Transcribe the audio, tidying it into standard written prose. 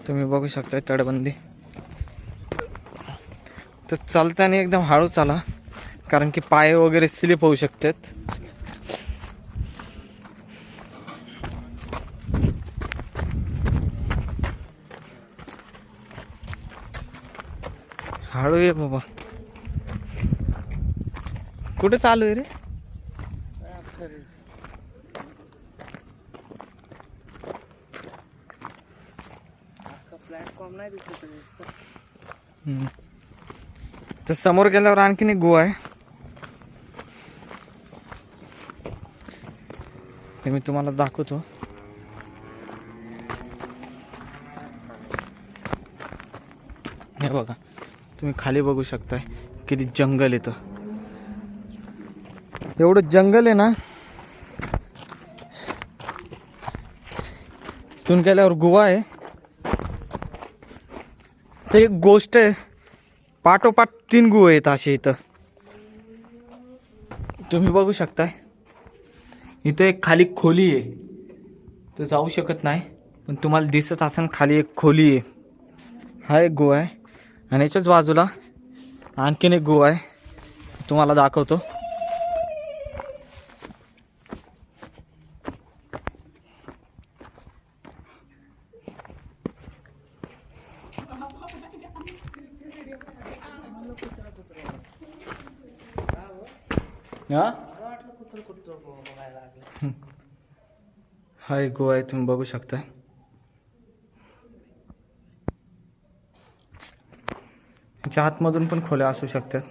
तुम्ही बघू शकता तटबंदी. तर चालताना एकदम हळू चाला, कारण की पाय वगैरे स्लिप होऊ शकतात. हळू ये बाबा. कुठे चालू आहे रे? प्लॅटफॉर्म नाही दिसत. तर समोर गेल्यावर आणखीन एक गुहा आहे, ते मी तुम्हाला दाखवतो. हे बघा, तुम्ही खाली बघू शकताय किती जंगल येतं. एवढं जंगल आहे ना, इथून गेल्यावर गुहा आहे. तर एक गोष्ट आहे, पाठोपाठ 3 गुहे आहेत असे इथं. तुम्ही बघू शकताय इथं एक खाली खोली आहे, तर जाऊ शकत नाही, पण तुम्हाला दिसत असेल खाली एक खोली आहे. हा एक गुहा आहे आणि याच्याच बाजूला आणखीन एक गुहा आहे, तुम्हाला दाखवतो. हा एक गुहा आहे, तुम्ही बघू शकता. याच्या आतमधून पण खोल्या असू शकतात.